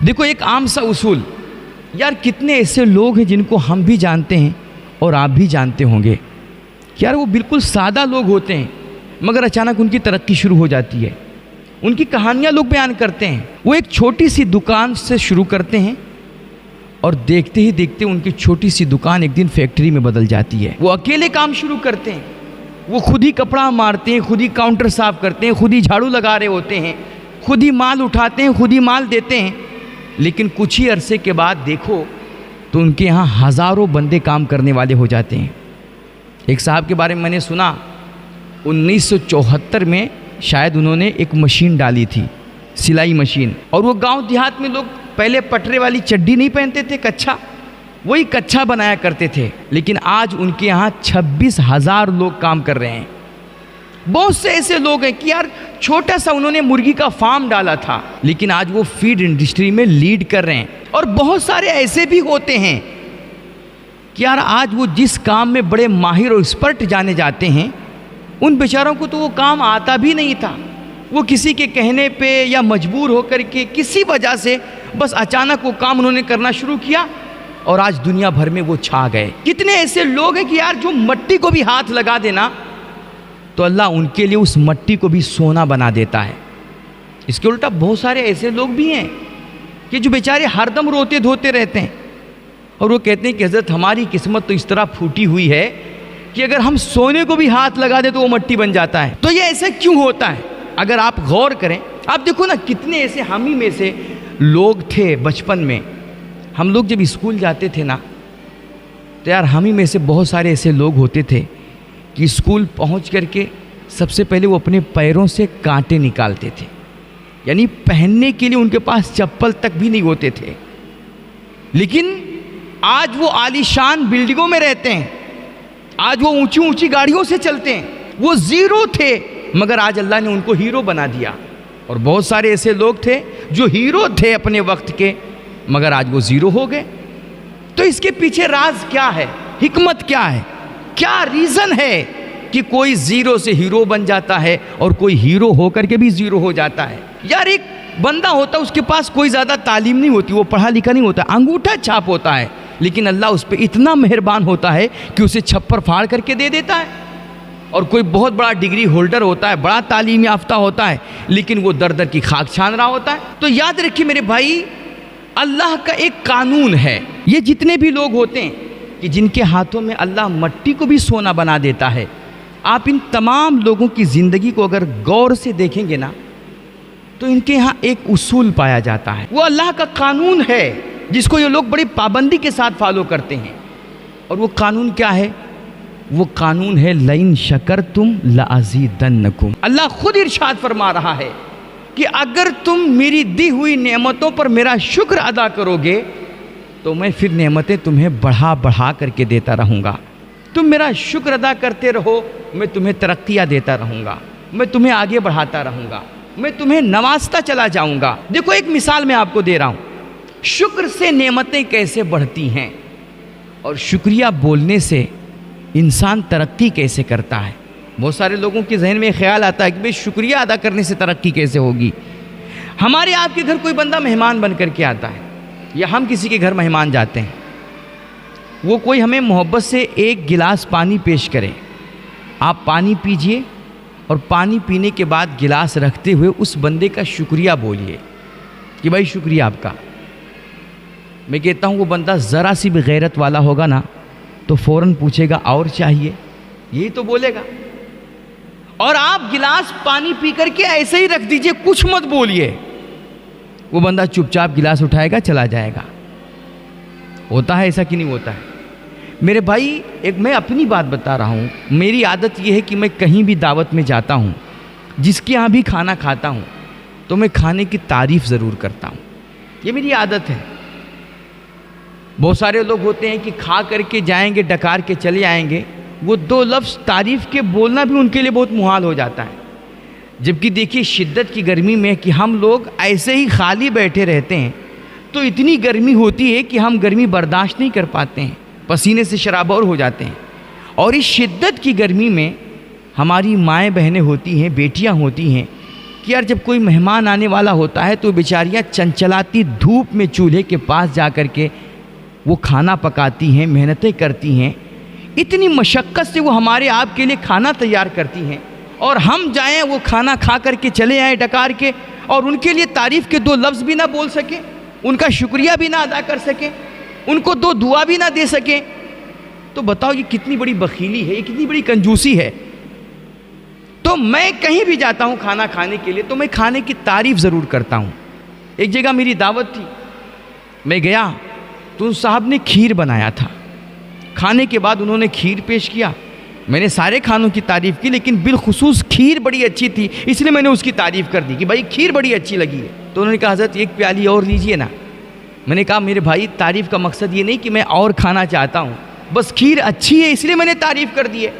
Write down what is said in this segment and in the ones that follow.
دیکھو ایک عام سا اصول، یار کتنے ایسے لوگ ہیں جن کو ہم بھی جانتے ہیں اور آپ بھی جانتے ہوں گے کہ یار وہ بالکل سادہ لوگ ہوتے ہیں مگر اچانک ان کی ترقی شروع ہو جاتی ہے. ان کی کہانیاں لوگ بیان کرتے ہیں. وہ ایک چھوٹی سی دکان سے شروع کرتے ہیں اور دیکھتے ہی دیکھتے ان کی چھوٹی سی دکان ایک دن فیکٹری میں بدل جاتی ہے. وہ اکیلے کام شروع کرتے ہیں، وہ خود ہی کپڑا مارتے ہیں، خود ہی کاؤنٹر صاف کرتے ہیں، خود ہی جھاڑو لگا رہے ہوتے ہیں، خود ہی مال اٹھاتے ہیں، خود ہی مال دیتے ہیں. لیکن کچھ ہی عرصے کے بعد دیکھو تو ان کے یہاں ہزاروں بندے کام کرنے والے ہو جاتے ہیں. ایک صاحب کے بارے میں نے سنا 1974 میں شاید انہوں نے ایک مشین ڈالی تھی، سلائی مشین. اور وہ گاؤں دیہات میں لوگ پہلے پٹرے والی چڈی نہیں پہنتے تھے، کچھا، وہی کچھا بنایا کرتے تھے. لیکن آج ان کے یہاں 26,000 لوگ کام کر رہے ہیں. بہت سے ایسے لوگ ہیں کہ یار چھوٹا سا انہوں نے مرغی کا فارم ڈالا تھا لیکن آج وہ فیڈ انڈسٹری میں لیڈ کر رہے ہیں. اور بہت سارے ایسے بھی ہوتے ہیں کہ یار آج وہ جس کام میں بڑے ماہر اور ایکسپرٹ جانے جاتے ہیں ان بیچاروں کو تو وہ کام آتا بھی نہیں تھا. وہ کسی کے کہنے پہ یا مجبور ہو کر کے کسی وجہ سے بس اچانک وہ کام انہوں نے کرنا شروع کیا اور آج دنیا بھر میں وہ چھا گئے. کتنے ایسے لوگ ہیں کہ یار جو مٹی کو بھی ہاتھ لگا دینا تو اللہ ان کے لیے اس مٹی کو بھی سونا بنا دیتا ہے. اس کے الٹا بہت سارے ایسے لوگ بھی ہیں کہ جو بیچارے ہر دم روتے دھوتے رہتے ہیں اور وہ کہتے ہیں کہ حضرت ہماری قسمت تو اس طرح پھوٹی ہوئی ہے کہ اگر ہم سونے کو بھی ہاتھ لگا دیں تو وہ مٹی بن جاتا ہے. تو یہ ایسا کیوں ہوتا ہے؟ اگر آپ غور کریں، آپ دیکھو نا کتنے ایسے ہم ہی میں سے لوگ تھے بچپن میں. ہم لوگ جب اسکول جاتے تھے نا تو یار ہم ہی میں سے بہت سارے ایسے لوگ ہوتے تھے کہ اسکول پہنچ کر کے سب سے پہلے وہ اپنے پیروں سے کانٹے نکالتے تھے. یعنی پہننے کے لیے ان کے پاس چپل تک بھی نہیں ہوتے تھے. لیکن آج وہ عالیشان بلڈنگوں میں رہتے ہیں، آج وہ اونچی اونچی گاڑیوں سے چلتے ہیں. وہ زیرو تھے مگر آج اللہ نے ان کو ہیرو بنا دیا. اور بہت سارے ایسے لوگ تھے جو ہیرو تھے اپنے وقت کے مگر آج وہ زیرو ہو گئے. تو اس کے پیچھے راز کیا ہے؟ حکمت کیا ہے؟ کیا ریزن ہے کہ کوئی زیرو سے ہیرو بن جاتا ہے اور کوئی ہیرو ہو کر کے بھی زیرو ہو جاتا ہے؟ یار ایک بندہ ہوتا ہے، اس کے پاس کوئی زیادہ تعلیم نہیں ہوتی، وہ پڑھا لکھا نہیں ہوتا، انگوٹھا چھاپ ہوتا ہے، لیکن اللہ اس پہ اتنا مہربان ہوتا ہے کہ اسے چھپر پھاڑ کر کے دے دیتا ہے. اور کوئی بہت بڑا ڈگری ہولڈر ہوتا ہے، بڑا تعلیم یافتہ ہوتا ہے، لیکن وہ در در کی خاک چھان رہا ہوتا ہے. تو یاد رکھیے میرے بھائی، اللہ کا ایک قانون ہے. یہ جتنے بھی لوگ ہوتے ہیں کہ جن کے ہاتھوں میں اللہ مٹی کو بھی سونا بنا دیتا ہے، آپ ان تمام لوگوں کی زندگی کو اگر غور سے دیکھیں گے نا تو ان کے ہاں ایک اصول پایا جاتا ہے. وہ اللہ کا قانون ہے جس کو یہ لوگ بڑی پابندی کے ساتھ فالو کرتے ہیں. اور وہ قانون کیا ہے؟ وہ قانون ہے لَإِن شَكَرْتُمْ لَأَزِيدَنَّكُمْ. اللہ خود ارشاد فرما رہا ہے کہ اگر تم میری دی ہوئی نعمتوں پر میرا شکر ادا کرو گے تو میں پھر نعمتیں تمہیں بڑھا بڑھا کر کے دیتا رہوں گا. تم میرا شکر ادا کرتے رہو، میں تمہیں ترقیاں دیتا رہوں گا، میں تمہیں آگے بڑھاتا رہوں گا، میں تمہیں نوازتا چلا جاؤں گا. دیکھو ایک مثال میں آپ کو دے رہا ہوں، شکر سے نعمتیں کیسے بڑھتی ہیں اور شکریہ بولنے سے انسان ترقی کیسے کرتا ہے. بہت سارے لوگوں کے ذہن میں خیال آتا ہے کہ بھئی شکریہ ادا کرنے سے ترقی کیسے ہوگی. ہمارے آپ کے گھر کوئی بندہ مہمان بن کر کے آتا ہے یا ہم کسی کے گھر مہمان جاتے ہیں، وہ کوئی ہمیں محبت سے ایک گلاس پانی پیش کرے، آپ پانی پیجئے اور پانی پینے کے بعد گلاس رکھتے ہوئے اس بندے کا شکریہ بولیے کہ بھائی شکریہ آپ کا. میں کہتا ہوں وہ بندہ ذرا سی بھی غیرت والا ہوگا نا تو فوراً پوچھے گا اور چاہیے، یہی تو بولے گا. اور آپ گلاس پانی پی کر کے ایسے ہی رکھ دیجئے، کچھ مت بولیے، وہ بندہ چپ چاپ گلاس اٹھائے گا چلا جائے گا. ہوتا ہے ایسا کہ نہیں ہوتا ہے؟ میرے بھائی ایک میں اپنی بات بتا رہا ہوں، میری عادت یہ ہے کہ میں کہیں بھی دعوت میں جاتا ہوں، جس کے یہاں بھی کھانا کھاتا ہوں تو میں کھانے کی تعریف ضرور کرتا ہوں. یہ میری عادت ہے. بہت سارے لوگ ہوتے ہیں کہ کھا کر کے جائیں گے، ڈکار کے چلے آئیں گے، وہ دو لفظ تعریف کے بولنا بھی ان کے لیے بہت محال ہو جاتا ہے. جبکہ دیکھیے شدت کی گرمی میں کہ ہم لوگ ایسے ہی خالی بیٹھے رہتے ہیں تو اتنی گرمی ہوتی ہے کہ ہم گرمی برداشت نہیں کر پاتے ہیں، پسینے سے شرابور ہو جاتے ہیں. اور اس شدت کی گرمی میں ہماری مائیں بہنیں ہوتی ہیں، بیٹیاں ہوتی ہیں، کہ یار جب کوئی مہمان آنے والا ہوتا ہے تو بیچاریاں چنچلاتی دھوپ میں چولہے کے پاس جا کر کے وہ کھانا پکاتی ہیں، محنتیں کرتی ہیں، اتنی مشقت سے وہ ہمارے آپ کے لیے کھانا تیار کرتی ہیں، اور ہم جائیں وہ کھانا کھا کر کے چلے آئیں ڈکار کے، اور ان کے لیے تعریف کے 2 لفظ بھی نہ بول سکیں، ان کا شکریہ بھی نہ ادا کر سکیں، ان کو 2 دعا بھی نہ دے سکیں، تو بتاؤ یہ کتنی بڑی بخیلی ہے، یہ کتنی بڑی کنجوسی ہے۔ تو میں کہیں بھی جاتا ہوں کھانا کھانے کے لیے تو میں کھانے کی تعریف ضرور کرتا ہوں۔ ایک جگہ میری دعوت تھی، میں گیا تو ان صاحب نے کھیر بنایا تھا، کھانے کے بعد انہوں نے کھیر پیش کیا، میں نے سارے کھانوں کی تعریف کی لیکن بالخصوص کھیر بڑی اچھی تھی، اس لیے میں نے اس کی تعریف کر دی کہ بھائی کھیر بڑی اچھی لگی ہے۔ تو انہوں نے کہا حضرت 1 پیالی اور لیجئے نا۔ میں نے کہا میرے بھائی تعریف کا مقصد یہ نہیں کہ میں اور کھانا چاہتا ہوں، بس کھیر اچھی ہے اس لیے میں نے تعریف کر دی ہے۔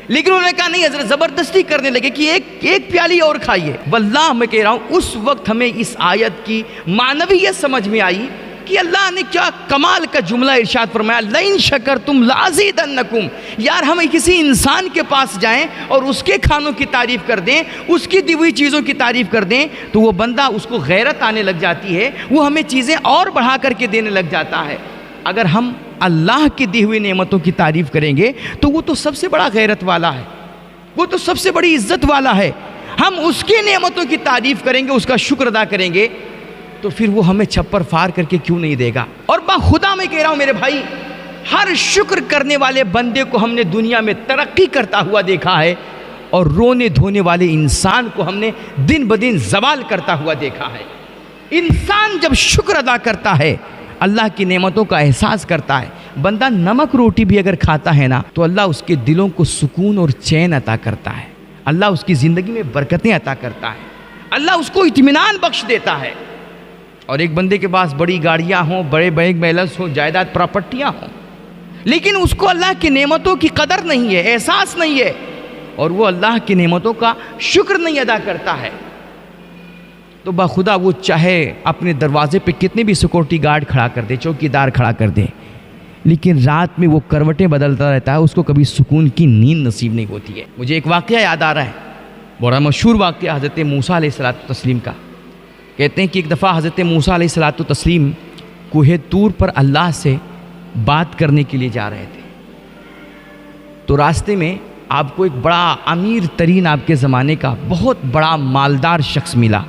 لیکن انہوں نے کہا نہیں حضرت، زبردستی کرنے لگے کہ ایک پیالی اور کھائیے۔ واللہ میں کہہ رہا ہوں اس وقت ہمیں اس آیت کی معنویت سمجھ میں آئی کہ اللہ نے کیا کمال کا جملہ ارشاد فرمایا، لئن شکرتم لازیدنکم۔ یار ہم کسی انسان کے پاس جائیں اور اس کے کھانوں کی تعریف کر دیں، اس کی دی ہوئی چیزوں کی تعریف کر دیں تو وہ بندہ، اس کو غیرت آنے لگ جاتی ہے، وہ ہمیں چیزیں اور بڑھا کر کے دینے لگ جاتا ہے۔ اگر ہم اللہ کی دی ہوئی نعمتوں کی تعریف کریں گے تو وہ تو سب سے بڑا غیرت والا ہے، وہ تو سب سے بڑی عزت والا ہے۔ ہم اس کی نعمتوں کی تعریف کریں گے، اس کا شکر ادا کریں گے تو پھر وہ ہمیں چھپر فار کر کے کیوں نہیں دے گا۔ اور خدا میں کہہ رہا ہوں میرے بھائی، ہر شکر کرنے والے بندے کو ہم نے دنیا میں ترقی کرتا ہوا دیکھا ہے، اور رونے دھونے والے انسان کو ہم نے دن بدن زوال کرتا ہوا دیکھا ہے۔ انسان جب شکر ادا کرتا ہے، اللہ کی نعمتوں کا احساس کرتا ہے، بندہ نمک روٹی بھی اگر کھاتا ہے نا تو اللہ اس کے دلوں کو سکون اور چین عطا کرتا ہے، اللہ اس کی زندگی میں برکتیں عطا کرتا ہے، اللہ اس کو اطمینان بخش دیتا ہے۔ اور ایک بندے کے پاس بڑی گاڑیاں ہوں، بڑے بینک بیلنس ہوں، جائیداد پراپرٹیاں ہوں، لیکن اس کو اللہ کی نعمتوں کی قدر نہیں ہے، احساس نہیں ہے، اور وہ اللہ کی نعمتوں کا شکر نہیں ادا کرتا ہے، تو بخدا وہ چاہے اپنے دروازے پہ کتنے بھی سیکورٹی گارڈ کھڑا کر دے، چوکیدار کھڑا کر دے، لیکن رات میں وہ کروٹیں بدلتا رہتا ہے، اس کو کبھی سکون کی نیند نصیب نہیں ہوتی ہے۔ مجھے ایک واقعہ یاد آ رہا ہے، بڑا مشہور واقعہ حضرت موسیٰ علیہ الصلوۃ والتسلیم کا۔ کہتے ہیں کہ ایک دفعہ حضرت موسیٰ علیہ الصلوۃ والتسلیم کوہ طور پر اللہ سے بات کرنے کے لیے جا رہے تھے، تو راستے میں آپ کو ایک بڑا امیر ترین آپ کے زمانے کا بہت بڑا مالدار شخص ملا۔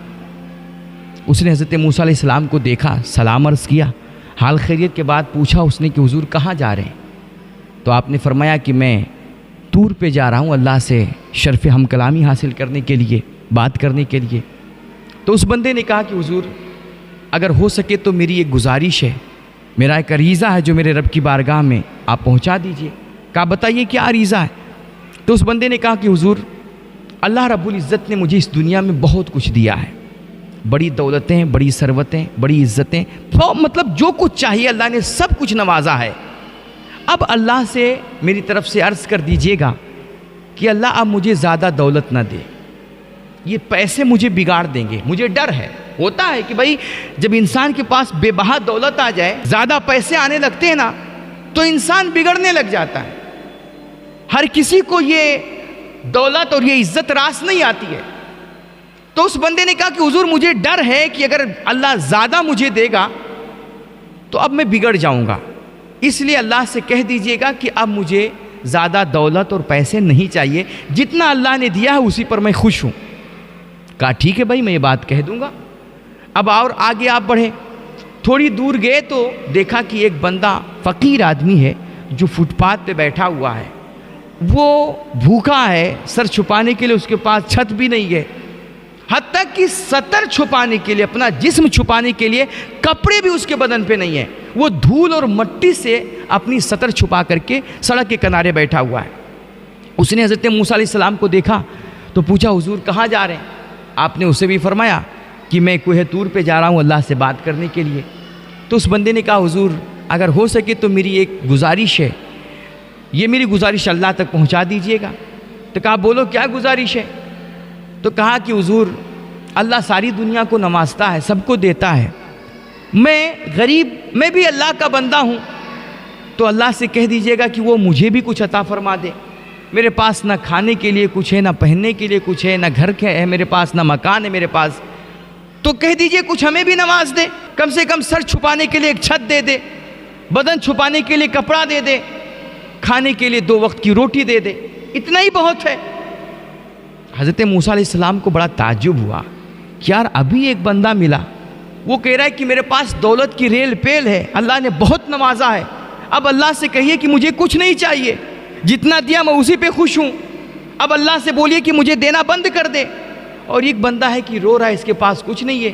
اس نے حضرت موسیٰ علیہ السلام کو دیکھا، سلام عرض کیا، حال خیریت کے بعد پوچھا اس نے کہ حضور کہاں جا رہے ہیں؟ تو آپ نے فرمایا کہ میں طور پہ جا رہا ہوں اللہ سے شرف ہم کلامی حاصل کرنے کے لیے، بات کرنے کے لیے۔ تو اس بندے نے کہا کہ حضور اگر ہو سکے تو میری ایک گزارش ہے، میرا ایک عریضہ ہے جو میرے رب کی بارگاہ میں آپ پہنچا دیجئے۔ کہا بتائیے کیا عریضہ ہے؟ تو اس بندے نے کہا کہ حضور اللہ رب العزت نے مجھے اس دنیا میں بہت کچھ دیا ہے، بڑی دولتیں، بڑی ثروتیں، بڑی عزتیں، مطلب جو کچھ چاہیے اللہ نے سب کچھ نوازا ہے۔ اب اللہ سے میری طرف سے عرض کر دیجئے گا کہ اللہ اب مجھے زیادہ دولت نہ دے، یہ پیسے مجھے بگاڑ دیں گے، مجھے ڈر ہے۔ ہوتا ہے کہ بھائی جب انسان کے پاس بے بہا دولت آ جائے، زیادہ پیسے آنے لگتے ہیں نا تو انسان بگڑنے لگ جاتا ہے۔ ہر کسی کو یہ دولت اور یہ عزت راس نہیں آتی ہے۔ تو اس بندے نے کہا کہ حضور مجھے ڈر ہے کہ اگر اللہ زیادہ مجھے دے گا تو اب میں بگڑ جاؤں گا، اس لیے اللہ سے کہہ دیجئے گا کہ اب مجھے زیادہ دولت اور پیسے نہیں چاہیے، جتنا اللہ نے دیا ہے اسی پر میں خوش ہوں۔ کہا ٹھیک ہے بھائی میں یہ بات کہہ دوں گا۔ اب اور آگے آپ بڑھے، تھوڑی دور گئے تو دیکھا کہ ایک بندہ فقیر آدمی ہے جو فٹ پاتھ پہ بیٹھا ہوا ہے، وہ بھوکا ہے، سر چھپانے کے لیے اس کے پاس چھت بھی نہیں ہے، حتیٰ کہ سطر چھپانے کے لیے، اپنا جسم چھپانے کے لیے کپڑے بھی اس کے بدن پہ نہیں ہیں، وہ دھول اور مٹی سے اپنی سطر چھپا کر کے سڑک کے کنارے بیٹھا ہوا ہے۔ اس نے حضرت موسیٰ علیہ السلام کو دیکھا تو پوچھا حضور کہاں جا رہے ہیں؟ آپ نے اسے بھی فرمایا کہ میں کوہ طور پہ جا رہا ہوں اللہ سے بات کرنے کے لیے۔ تو اس بندے نے کہا حضور اگر ہو سکے تو میری ایک گزارش ہے، یہ میری گزارش اللہ تک پہنچا دیجئے گا۔ تو کہا بولو کیا گزارش ہے؟ تو کہا کہ حضور اللہ ساری دنیا کو نوازتا ہے، سب کو دیتا ہے، میں غریب، میں بھی اللہ کا بندہ ہوں، تو اللہ سے کہہ دیجئے گا کہ وہ مجھے بھی کچھ عطا فرما دے۔ میرے پاس نہ کھانے کے لیے کچھ ہے، نہ پہننے کے لیے کچھ ہے، نہ گھر ہے میرے پاس، نہ مکان ہے میرے پاس، تو کہہ دیجئے کچھ ہمیں بھی نواز دے، کم سے کم سر چھپانے کے لیے ایک چھت دے دے، بدن چھپانے کے لیے کپڑا دے دے، کھانے کے لیے 2 وقت کی روٹی دے دے، اتنا ہی بہت ہے۔ حضرت موسیٰ علیہ السلام کو بڑا تعجب ہوا کہ یار ابھی ایک بندہ ملا، وہ کہہ رہا ہے کہ میرے پاس دولت کی ریل پیل ہے، اللہ نے بہت نوازا ہے، اب اللہ سے کہیے کہ مجھے کچھ نہیں چاہیے، جتنا دیا میں اسی پہ خوش ہوں، اب اللہ سے بولیے کہ مجھے دینا بند کر دے۔ اور ایک بندہ ہے کہ رو رہا ہے، اس کے پاس کچھ نہیں ہے،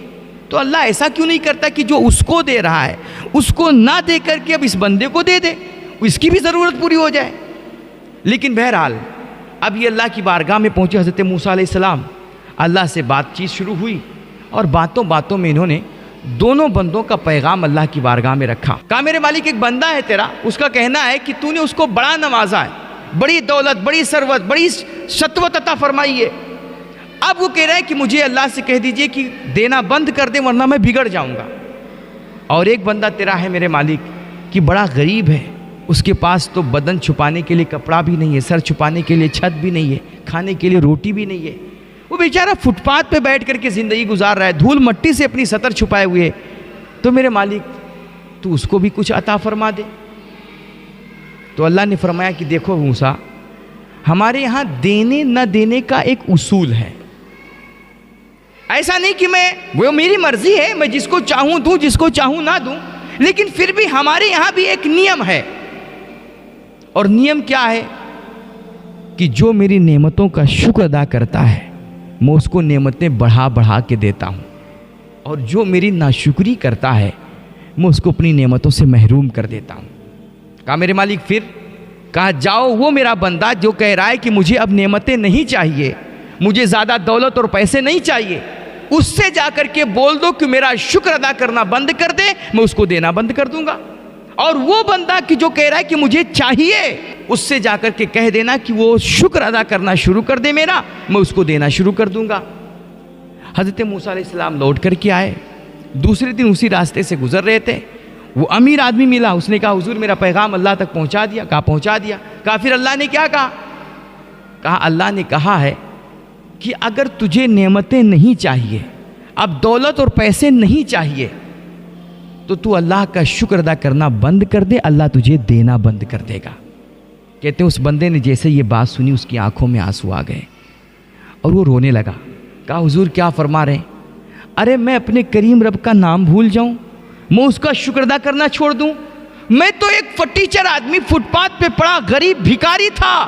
تو اللہ ایسا کیوں نہیں کرتا کہ جو اس کو دے رہا ہے اس کو نہ دے کر کے اب اس بندے کو دے دے، اس کی بھی ضرورت پوری ہو جائے۔ لیکن بہرحال اب یہ اللہ کی بارگاہ میں پہنچے حضرت موسیٰ علیہ السلام، اللہ سے بات چیت شروع ہوئی، اور باتوں باتوں میں انہوں نے دونوں بندوں کا پیغام اللہ کی بارگاہ میں رکھا۔ کہا میرے مالک ایک بندہ ہے تیرا، اس کا کہنا ہے کہ تو نے اس کو بڑا نوازا ہے، بڑی دولت، بڑی ثروت، بڑی شطوت عطا فرمائی ہے، اب وہ کہہ رہا ہے کہ مجھے اللہ سے کہہ دیجئے کہ دینا بند کر دے ورنہ میں بگڑ جاؤں گا۔ اور ایک بندہ تیرا ہے میرے مالک کہ بڑا غریب ہے، اس کے پاس تو بدن چھپانے کے لیے کپڑا بھی نہیں ہے، سر چھپانے کے لیے چھت بھی نہیں ہے، کھانے کے لیے روٹی بھی نہیں ہے، وہ بیچارہ فٹ پاتھ پہ بیٹھ کر کے زندگی گزار رہا ہے، دھول مٹی سے اپنی سطر چھپائے ہوئے، تو میرے مالک تو اس کو بھی کچھ عطا فرما دے۔ تو اللہ نے فرمایا کہ دیکھو موسیٰ، ہمارے یہاں دینے نہ دینے کا ایک اصول ہے، ایسا نہیں کہ وہ میری مرضی ہے، میں جس کو چاہوں دوں، جس کو چاہوں نہ دوں، لیکن پھر بھی ہمارے یہاں بھی ایک نیم ہے، اور نیم کیا ہے کہ جو میری نعمتوں کا شکر ادا کرتا ہے میں اس کو نعمتیں بڑھا بڑھا کے دیتا ہوں، اور جو میری ناشکری کرتا ہے میں اس کو اپنی نعمتوں سے محروم کر دیتا ہوں۔ کہا میرے مالک پھر؟ کہا جاؤ وہ میرا بندہ جو کہہ رہا ہے کہ مجھے اب نعمتیں نہیں چاہیے، مجھے زیادہ دولت اور پیسے نہیں چاہیے، اس سے جا کر کے بول دو کہ میرا شکر ادا کرنا بند کر دے، میں اس کو دینا بند کر دوں گا۔ اور وہ بندہ کہ جو کہہ رہا ہے کہ مجھے چاہیے، اس سے جا کر کے کہہ دینا کہ وہ شکر ادا کرنا شروع کر دے میرا، میں اس کو دینا شروع کر دوں گا۔ حضرت موسیٰ علیہ السلام لوٹ کر کے آئے، دوسرے دن اسی راستے سے گزر رہے تھے، وہ امیر آدمی ملا، اس نے کہا حضور میرا پیغام اللہ تک پہنچا دیا؟ کہا پہنچا دیا۔ کہا پھر اللہ نے کیا کہا؟ کہا اللہ نے کہا ہے کہ اگر تجھے نعمتیں نہیں چاہیے، اب دولت اور پیسے نہیں چاہیے، تو اللہ کا شکر ادا کرنا بند کر دے، اللہ تجھے دینا بند کر دے گا۔ کہتے ہیں اس بندے نے جیسے یہ بات سنی اس کی آنکھوں میں آنسو آ گئے اور وہ رونے لگا۔ کہا حضور کیا فرما رہے ہیں؟ ارے میں اپنے کریم رب کا نام بھول جاؤں، میں اس کا شکر ادا کرنا چھوڑ دوں؟ میں تو ایک فٹیچر آدمی، فٹ پاتھ پہ پڑا غریب بھکاری تھا،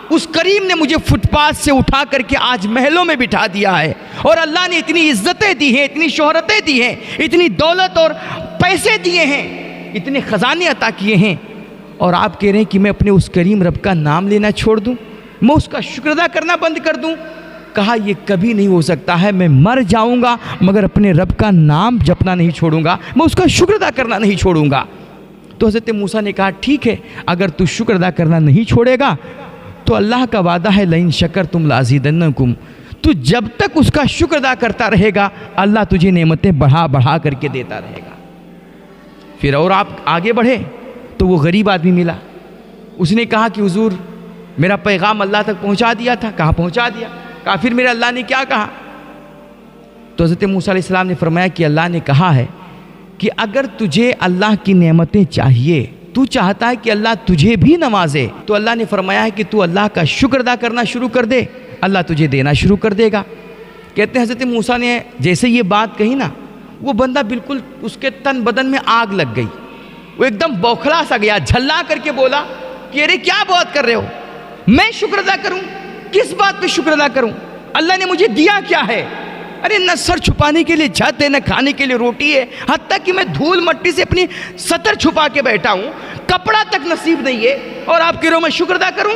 اس کریم نے مجھے فٹ پاتھ سے اٹھا کر کے آج محلوں میں بٹھا دیا ہے، اور اللہ نے اتنی عزتیں دی ہیں، اتنی شہرتیں دی ہیں، اتنی دولت اور پیسے دیے ہیں، اتنے خزانے عطا کیے ہیں، اور آپ کہہ رہے ہیں کہ میں اپنے اس کریم رب کا نام لینا چھوڑ دوں، میں اس کا شکر ادا کرنا بند کر دوں؟ کہا یہ کبھی نہیں ہو سکتا ہے، میں مر جاؤں گا مگر اپنے رب کا نام جپنا نہیں چھوڑوں گا، میں اس کا شکر ادا کرنا نہیں چھوڑوں گا۔ تو حضرت موسیٰ نے کہا ٹھیک ہے، اگر تو شکر ادا کرنا نہیں چھوڑے گا تو اللہ کا وعدہ ہے لئن شکرتم لازیدنکم، تو جب تک اس کا شکر ادا کرتا رہے گا اللہ تجھے نعمتیں بڑھا بڑھا کر کے دیتا رہے گا۔ پھر اور آپ آگے بڑھے تو وہ غریب آدمی ملا، اس نے کہا کہ حضور میرا پیغام اللہ تک پہنچا دیا تھا؟ کہا پہنچا دیا۔ کہا پھر میرے اللہ نے کیا کہا؟ تو حضرت موسیٰ علیہ السلام نے فرمایا کہ اللہ نے کہا ہے کہ اگر تجھے اللہ کی نعمتیں چاہیے، تو چاہتا ہے کہ اللہ تجھے بھی نوازے، تو اللہ نے فرمایا ہے کہ تو اللہ کا شکر ادا کرنا شروع کر دے، اللہ تجھے دینا شروع کر دے گا۔ کہتے ہیں حضرت موسیٰ نے جیسے یہ بات کہی نا، وہ بندہ بالکل اس کے تن بدن میں آگ لگ گئی، وہ ایک دم بوکھلا سا گیا، جھلا کر کے بولا کہ ارے کیا بات کر رہے ہو، میں شکر ادا کروں؟ کس بات پہ شکر ادا کروں؟ اللہ نے مجھے دیا کیا ہے؟ ارے نہ سر چھپانے کے لیے چھت ہے، نہ کھانے کے لیے روٹی ہے، حتیٰ کہ میں دھول مٹی سے اپنی سطر چھپا کے بیٹھا ہوں، کپڑا تک نصیب نہیں ہے، اور آپ کہہ رہے ہو میں شکر ادا کروں؟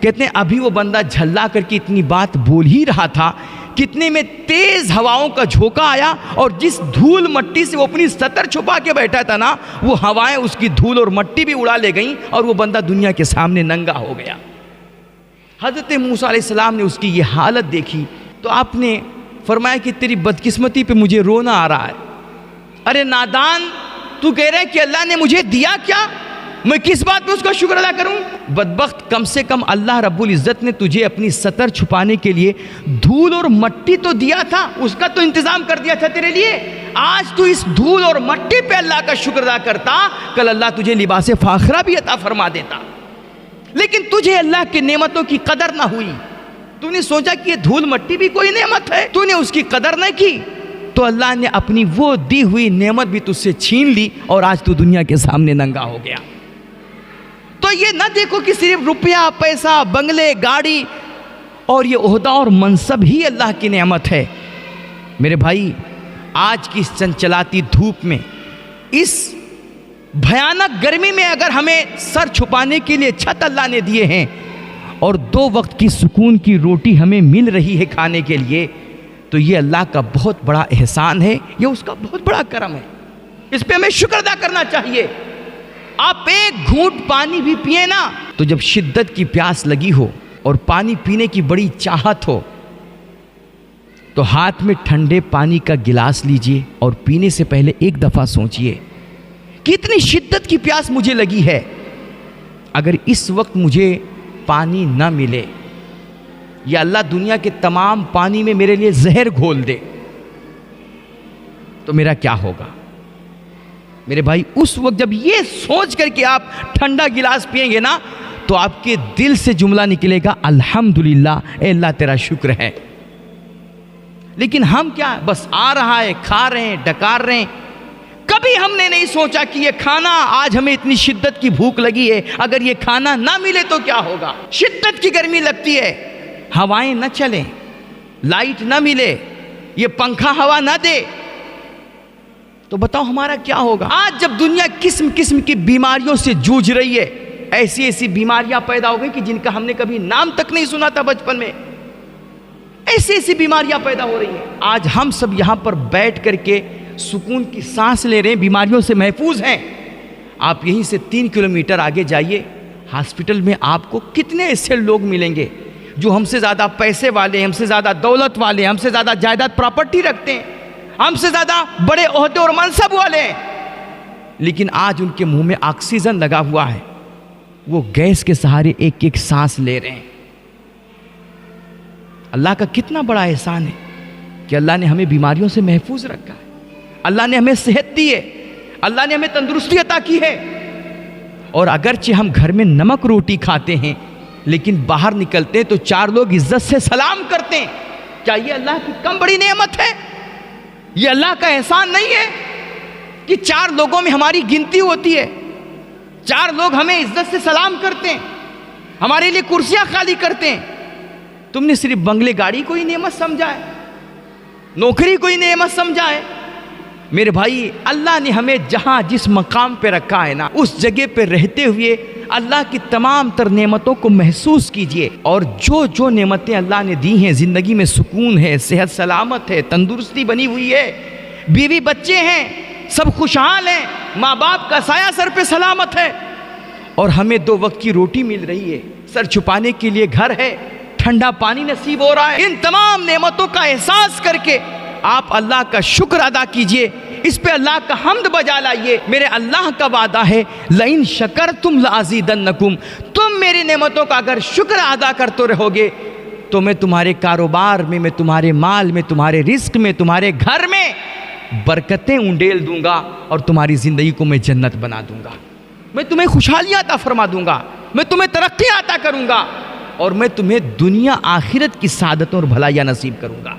کہتے ہیں ابھی وہ بندہ جھلا کر کے اتنی بات بول ہی رہا تھا، کتنے میں تیز ہواؤں کا جھونکا آیا، اور جس دھول مٹی سے وہ اپنی سطر چھپا کے بیٹھا تھا نا، وہ ہوائیں اس کی دھول اور مٹی بھی اڑا لے گئیں، اور وہ بندہ دنیا کے سامنے ننگا ہو گیا۔ حضرت موسیٰ علیہ السلام نے اس کی یہ حالت دیکھی تو آپ نے فرمایا کہ تیری بدقسمتی پہ مجھے رونا آ رہا ہے۔ ارے نادان، تو کہہ رہے کہ اللہ نے مجھے دیا کیا؟ میں کس بات پہ اس کا شکر ادا کروں؟ بدبخت، کم سے کم اللہ رب العزت نے تجھے اپنی سطر چھپانے کے لیے دھول اور مٹی تو دیا تھا، اس کا تو انتظام کر دیا تھا تیرے لیے۔ آج تو اس دھول اور مٹی پہ اللہ کا شکر ادا کرتا، کل اللہ تجھے لباس فاخرہ بھی عطا فرما دیتا۔ لیکن تجھے اللہ کی نعمتوں کی قدر نہ ہوئی، تو نے سوچا کہ یہ دھول مٹی بھی کوئی نعمت ہے، تو نے اس کی قدر نہ کی، تو اللہ نے اپنی وہ دی ہوئی نعمت بھی تجھ سے چھین لی اور آج تو دنیا کے سامنے ننگا ہو گیا۔ تو یہ نہ دیکھو کہ صرف روپیہ، پیسہ، بنگلے، گاڑی اور یہ عہدہ اور منصب ہی اللہ کی نعمت ہے۔ میرے بھائی، آج کی اس چنچلاتی دھوپ میں، اس بھیانک گرمی میں اگر ہمیں سر چھپانے کے لیے چھت اللہ نے دیے ہیں اور 2 وقت کی سکون کی روٹی ہمیں مل رہی ہے کھانے کے لیے، تو یہ اللہ کا بہت بڑا احسان ہے، یہ اس کا بہت بڑا کرم ہے، اس پہ ہمیں شکر ادا کرنا چاہیے۔ آپ ایک گھونٹ پانی بھی پیئے نا، تو جب شدت کی پیاس لگی ہو اور پانی پینے کی بڑی چاہت ہو تو ہاتھ میں ٹھنڈے پانی کا گلاس لیجئے اور پینے سے پہلے ایک دفعہ سوچئے کہ اتنی شدت کی پیاس مجھے لگی ہے، اگر اس وقت مجھے پانی نہ ملے یا اللہ دنیا کے تمام پانی میں میرے لیے زہر گھول دے تو میرا کیا ہوگا؟ میرے بھائی، اس وقت جب یہ سوچ کر کے آپ ٹھنڈا گلاس پئیں گے نا، تو آپ کے دل سے جملہ نکلے گا الحمدللہ، اے اللہ تیرا شکر ہے۔ لیکن ہم کیا، بس آ رہا ہے، کھا رہے ہیں، ڈکار رہے ہیں۔ کبھی ہم نے نہیں سوچا کہ یہ کھانا، آج ہمیں اتنی شدت کی بھوک لگی ہے، اگر یہ کھانا نہ ملے تو کیا ہوگا؟ شدت کی گرمی لگتی ہے، ہوائیں نہ چلیں، لائٹ نہ ملے، یہ پنکھا ہوا نہ دے، تو بتاؤ ہمارا کیا ہوگا؟ آج جب دنیا قسم قسم کی بیماریوں سے جوجھ رہی ہے، ایسی ایسی بیماریاں پیدا ہو گئی کہ جن کا ہم نے کبھی نام تک نہیں سنا تھا بچپن میں، ایسی ایسی بیماریاں پیدا ہو رہی ہیں۔ آج ہم سب یہاں پر بیٹھ کر کے سکون کی سانس لے رہے ہیں، بیماریوں سے محفوظ ہیں۔ آپ یہیں سے 3 کلومیٹر آگے جائیے، ہاسپٹل میں آپ کو کتنے ایسے لوگ ملیں گے جو ہم سے زیادہ پیسے والے، ہم سے زیادہ دولت والے، ہم سے زیادہ جائیداد پراپرٹی رکھتے ہیں، ہم سے زیادہ بڑے عہدے اور منصب والے ہیں، لیکن آج ان کے منہ میں آکسیجن لگا ہوا ہے، وہ گیس کے سہارے ایک ایک سانس لے رہے ہیں۔ اللہ کا کتنا بڑا احسان ہے کہ اللہ نے ہمیں بیماریوں سے محفوظ رکھا ہے، اللہ نے ہمیں صحت دی ہے، اللہ نے ہمیں تندرستی عطا کی ہے۔ اور اگرچہ ہم گھر میں نمک روٹی کھاتے ہیں، لیکن باہر نکلتے ہیں تو 4 لوگ عزت سے سلام کرتے ہیں، کیا یہ اللہ کی کم بڑی نعمت ہے؟ یہ اللہ کا احسان نہیں ہے کہ 4 لوگوں میں ہماری گنتی ہوتی ہے، 4 لوگ ہمیں عزت سے سلام کرتے ہیں، ہمارے لیے کرسیاں خالی کرتے ہیں؟ تم نے صرف بنگلے گاڑی کو ہی نعمت سمجھا ہے، نوکری کو ہی نعمت سمجھا ہے؟ میرے بھائی، اللہ نے ہمیں جہاں جس مقام پہ رکھا ہے نا، اس جگہ پہ رہتے ہوئے اللہ کی تمام تر نعمتوں کو محسوس کیجئے، اور جو جو نعمتیں اللہ نے دی ہیں، زندگی میں سکون ہے، صحت سلامت ہے، تندرستی بنی ہوئی ہے، بیوی بچے ہیں، سب خوشحال ہیں، ماں باپ کا سایہ سر پہ سلامت ہے، اور ہمیں 2 وقت کی روٹی مل رہی ہے، سر چھپانے کے لیے گھر ہے، ٹھنڈا پانی نصیب ہو رہا ہے، ان تمام نعمتوں کا احساس کر کے آپ اللہ کا شکر ادا کیجئے، اس پہ اللہ کا حمد بجا لائیے۔ میرے اللہ کا وعدہ ہے، لَإِن شَكَرْتُمْ لَأَزِيدَنَّكُمْ، تم میری نعمتوں کا اگر شکر ادا کرتے رہو گے تو میں تمہارے کاروبار میں تمہارے مال میں، تمہارے رزق میں، تمہارے گھر میں برکتیں انڈیل دوں گا، اور تمہاری زندگی کو میں جنت بنا دوں گا، میں تمہیں خوشحالیاں عطا فرما دوں گا، میں تمہیں ترقی عطا کروں گا، اور میں تمہیں دنیا آخرت کی سعادتوں اور بھلائیاں نصیب کروں گا۔